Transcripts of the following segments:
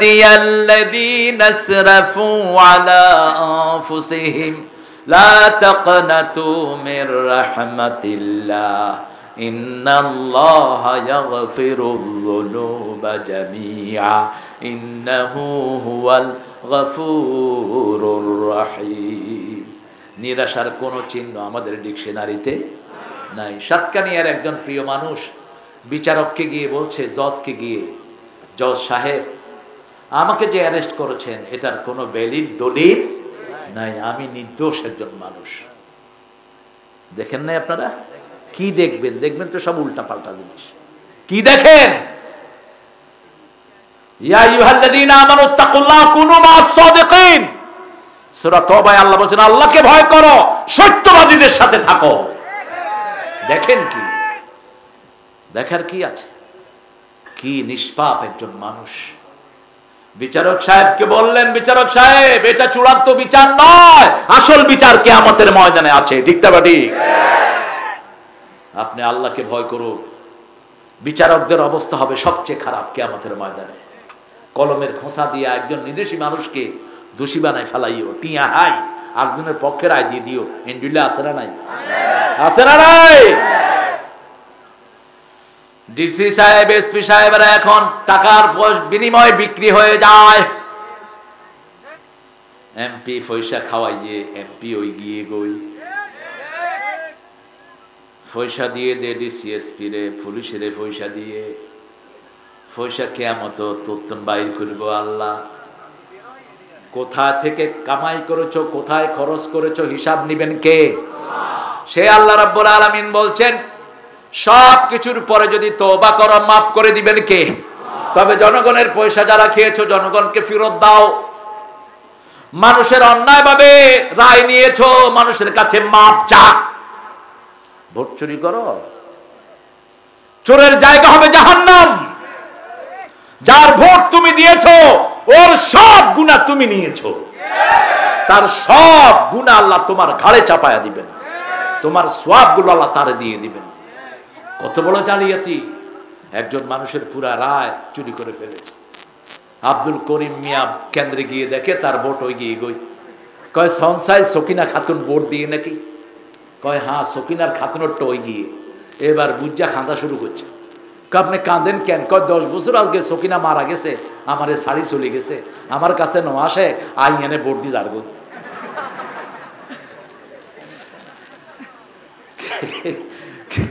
ইবাদিয়াল্লাযীনা আসরাফু আলা আনফুসিহিম লা তাকনাতু মির রাহমাতিল্লাহ ইন্নাল্লাহা ইয়াগফিরুয যুনুবা জামিআ ইন্নাহু হুয়াল গফুরুর রহিম। নিরাশার কোন চিহ্ন আমাদের ডিকশনারিতে নাই। সাতকানিয়ার একজন প্রিয় মানুষ বিচারককে গিয়ে বলছে, জজকে গিয়ে, জজ সাহেব, আমাকে যে অ্যারেস্ট করেছেন এটার কোনো ভ্যালিড দলিল নাই, আমি নির্দোষ একজন মানুষ। দেখেন নাই আপনারা? কি দেখবেন? দেখবেন তো সব উল্টা পাল্টা জিনিস। কি দেখেন? ইয়া আইয়ুহাল্লাযীনা আমানু তাকুল্লাহ কুনু মা'আস সাদিকিন। সূরা তওবায় আল্লাহ বলেন, আল্লাহকে ভয় করো, সত্যবাদীদের সাথে থাকো। দেখেন কি দেখার কি আছে? কি নিষ্পাপ একজন মানুষ। বিচারক সাহেবকে বললেন, বিচারক সাহেব, এটা চূড়ান্ত বিচার নয়, আসল বিচার কিয়ামতের ময়দানে আছে। ঠিক না ঠিক? আপনি আল্লাহকে ভয় করুন। বিচারকদের অবস্থা হবে সবচেয়ে খারাপ কিয়ামতের ময়দানে। কলমের খোঁচা দিয়ে একজন নির্দোষী মানুষকে দোষী বানায় ফেলাইও, টিয়া হাই আরেকজনের পক্ষে রায় দিয়ে দিও, এন্ডুলে আছে না নাই? আছে না নাই? ডিসি সাহেব, এসপি সাহেবরা এখন টাকার বিনিময়ে বিক্রি হয়ে যায়। এমপি পয়সা খাওয়াইয়ে এমপি ওই গিয়ে গই পয়সা দিয়ে দে, ডিসি এসপি রে, পুলিশের পয়সা দিয়ে, পয়সা কিয়ামত তোর বাইর করব আল্লাহ। কোথা থেকে কামাই করেছো, কোথায় খরচ করেছো, হিসাব নিবেন কে? সে আল্লাহ রাব্বুল আলামিন বলছেন, সব কিছুর পরে যদি তওবা করো মাফ করে দিবেন কে? তবে জনগণের পয়সা যারা খেয়েছো জনগণকে ফেরত দাও। মানুষের অন্যায়ভাবে রায় নিয়েছো, মানুষের কাছে মাপ চা। ভোট চুরি করো, চোরের জায়গা হবে জাহান্নাম। যার ভোট তুমি দিয়েছো ওর সব গুনাহ তুমি নিয়েছো, তার সব গুনাহ আল্লাহ তোমার ঘাড়ে চাপায়া দিবেন, তোমার সওয়াবগুলো আল্লাহ তারে দিয়ে দিবেন। কত বড় জালিয়াতি! একজন মানুষের পুরা রায় চুরি করে ফেলেছে। আব্দুল করিম মিয়া কেন্দ্রে গিয়ে দেখে তার ভোট হয়ে গিয়ে গই। কয় সংসায় সকিনা খাতুন ভোট দিয়ে নাকি? কয় হ্যাঁ, সকিনার খাতুনের টোই গিয়ে। এবার বুঝা খান্দা শুরু করছে। আপনি কাঁদেন কেন? কয় 10 বছর আগে সকিনা মারা গেছে, আমার শাড়ি চলে গেছে, আমার কাছে ন আসে, আই এনে ভোট দিয়ে যারগো।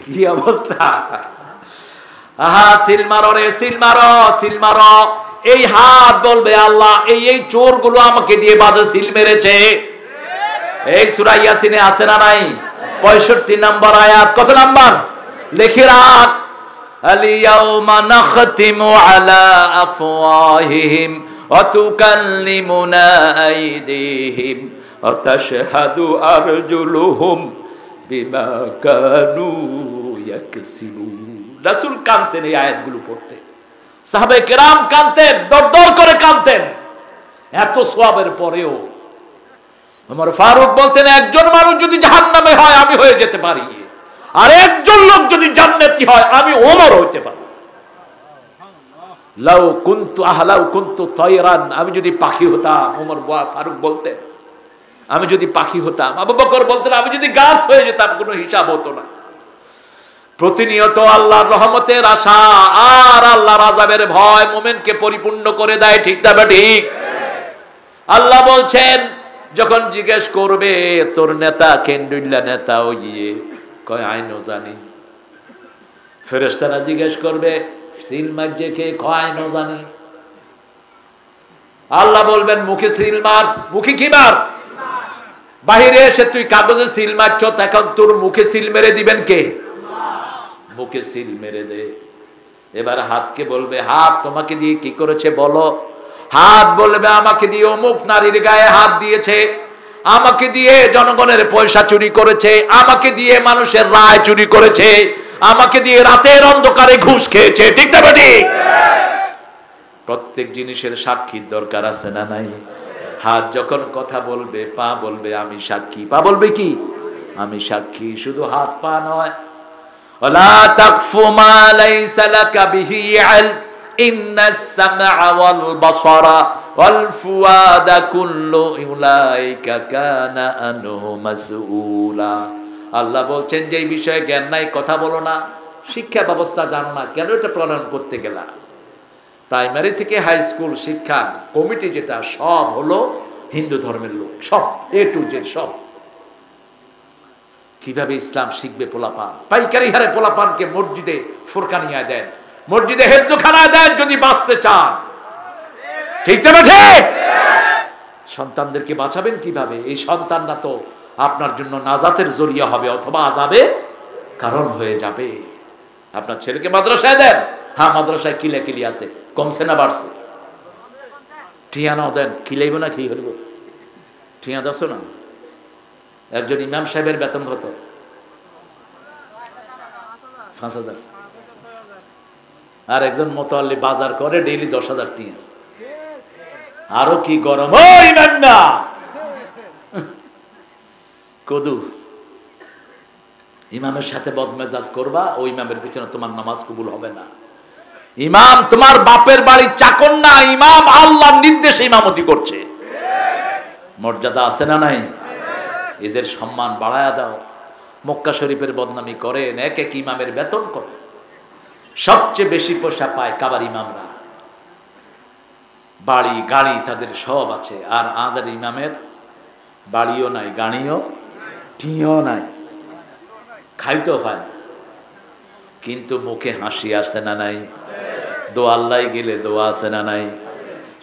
কি অবস্থা! আহা, সিল মারো রে, সিল মারো, সিল মারো। এই হাত বলবে আল্লাহ এই চোর গুলো আমাকে দিয়ে বাজে সিল মেরেছে। এই সূরা ইয়াসিনে আছে না নাই? 65 নম্বর আয়াত। কত নাম্বার? লিখে রাখ। আল-ইয়াওমা নাখতিমু আলা আফওয়াহিহিম ওয়া তুকাল্লিমুনা আইদিহিম ওয়া তাশহাদু আরজুলুহুম বিমা কানু ইয়াকসিবুন। রাসূল কাঁদতেন এই আয়াতগুলো পড়তে, সাহাবায়ে কেরাম কাঁদতেন, দরদর করে কাঁদতেন। এত সওয়াবের পরেও ওমর ফারুক বলতেন, একজন মানুষ যদি জাহান্নামে হয় আমি হয়ে যেতে পারি, আর একজন লোক যদি জান্নাতি হয় আমি ওমর হইতে পারি। লাউ কুনতু তায়রান, আমি যদি পাখি হতাম। ওমর ফারুক বলতেন আমি যদি পাখি হতাম। আবু বকর বলতেন আমি যদি গাছ হয়ে যেতাম, কোনো হিসাব হতো না। প্রতিনিয়ত আল্লাহর রহমতের আশা আর আল্লাহর আযাবের ভয় মুমিনকে পরিপূর্ণ করে দেয়। ঠিক না ঠিক? আল্লাহ বলছেন, যখন জিজ্ঞেস করবে তোর নেতা কেন্দ্রীয় নেতা ও গিয়ে কয় আইনও জানি। ফেরেশতারা জিজ্ঞেস করবে সিল মারছে কে? কয় আইনও জানি। আল্লাহ বলবেন মুখে সিল মার। মুখে কি মার? বাহিরে এসে তুই কাগজে সিল মারছ, তখন তোর মুখে সিল মেরে দিবেন কে? মুখে সিল মেরে দে। এবার হাতকে বলবে হাত তোমাকে দিয়ে কি করেছে বলো। হাত বলবে আমাকে দিয়ে অমুক নারীর গায়ে হাত দিয়েছে, আমাকে দিয়ে জনগণের পয়সা চুরি করেছে, আমাকে দিয়ে মানুষের রায় চুরি করেছে, আমাকে দিয়ে রাতের অন্ধকারে ঘুষ খেয়েছে। ঠিক না ঠিক? প্রত্যেক জিনিসের সাক্ষীর দরকার আছে না নাই? হাত যখন কথা বলবে, পা বলবে আমি সাক্ষী। পা বলবে কি? আমি সাক্ষী। শুধু হাত পা নয়, ওয়ালা তাকফু মা লাইসা লাকা বিহি ইলম ইন্নাস সামআ ওয়াল বাসারা ওয়াল ফুয়াদা কুল্লু উলাইকা কানা আনহু মাসউলা। আল্লাহ বলছেন যে এই বিষয়ে জ্ঞান নাই, কথা বলো না, শিক্ষা ব্যবস্থা জানো না, কেন এটা প্রণয়ন করতে গেলা? প্রাইমারি থেকে হাই স্কুল শিক্ষা কমিটি যেটা, সব হলো হিন্দু ধর্মের লোক, সব এ টু জেড সব। কিভাবে ইসলাম শিখবে পোলাপান? পাইকারি হারে পোলাপানকে মসজিদে ফুরকানিয়া দেন, মসজিদে হেফজখানা দেন যদি বাঁচতে চান। ঠিক তো না? ঠিক। সন্তানদেরকে বাঁচাবেন কিভাবে? এই সন্তানরা তো আপনার জন্য নাজাতের জরিয়া হবে অথবা আযাবের কারণ হয়ে যাবে। আপনার ছেলেকে মাদ্রাসায় দেন, হ্যাঁ মাদ্রাসায় কিলাকিলি আছে, কমছে না বাড়ছে? ঠিয়া নাও দেন, কিলাইব না কি হইব? ঠিয়া দাস না। একজন ইমাম সাহেবের বেতন কত? ৫,০০০। আর একজন মোতাল্লি বাজার করে ডেইলি ১০,০০০ টিয়া। আরো কি গরম! ওই না কদু ইমামের সাথে বদমেজাজ করবা, ওই ইমামের পিছনে তোমার নামাজ কবুল হবে না। ইমাম তোমার বাপের বাড়ির চাকর না, ইমাম আল্লাহর নির্দেশে ইমামতি করছে। মর্যাদা আছে না নাই? এদের সম্মান বাড়ায়া দাও। মক্কা শরীফের বদনামি করেন, এক এক ইমামের বেতন কত? সবচেয়ে বেশি পয়সা পায় কাবার ইমামরা, বাড়ি গাড়ি তাদের সব আছে। আর আমাদের ইমামের বাড়িও নাই, গাড়িও টিও নাই, খাইতেও পায় না, কিন্তু মুখে হাসি আসে না নাই? দোয়া আল্লাহ গেলে দোয়া আছে না নাই?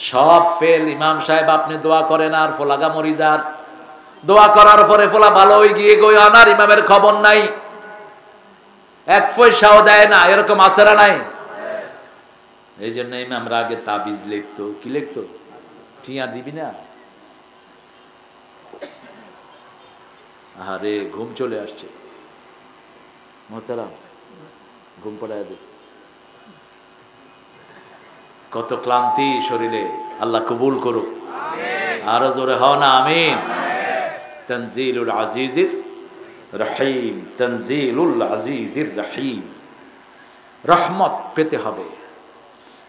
সব ফেল। ইমাম সাহেব আপনি দোয়া করেন আর ফোলাগা মরি যার, দোয়া করার পরে ফোলা ভালো হয়ে গিয়ে গই আনার ইমামের খবর নাই, এক পয়সাও দেয় না, এরকম আছে না নাই? এই জন্য ইমামরা আগে তাবিজ লিখতো। কি লিখতো? টিয়া দিবি না? আরে ঘুম চলে আসছে, মোহতারাম ঘুম পড়ায় দে। কত ক্লান্তি শরীরে, আল্লাহ কবুল করুক। আরো জোরে হও না আমিন। তানজিলুল আজিজির রহিম, তানজিলুল আজিজির রহিম। রহমত পেতে হবে।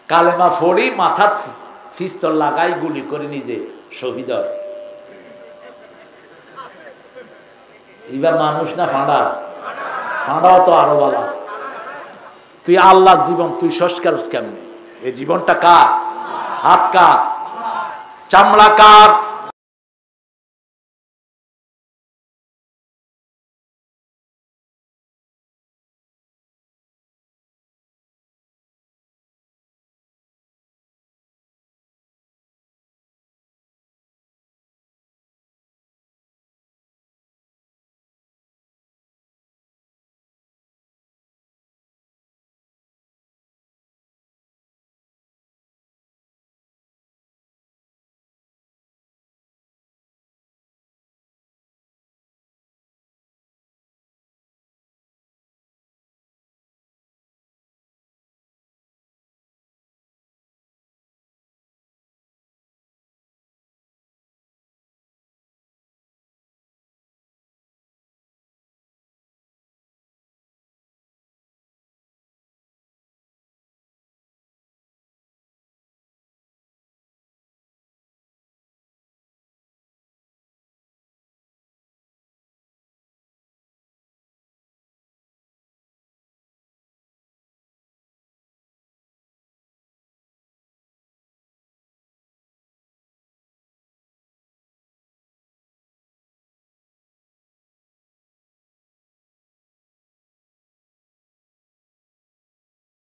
কালেমা পড়ি, মাথা পিস্তল লাগাই, গুলি করে নিজে শহীদ হয়। এবার মানুষ না ফাঁড়া? ফাঁড়াও তো আরো বলা। তুই আল্লাহ জীবন তুই সংস্কার কেমনে? এই জীবনটা কার? হাত কার? চামড়া কার?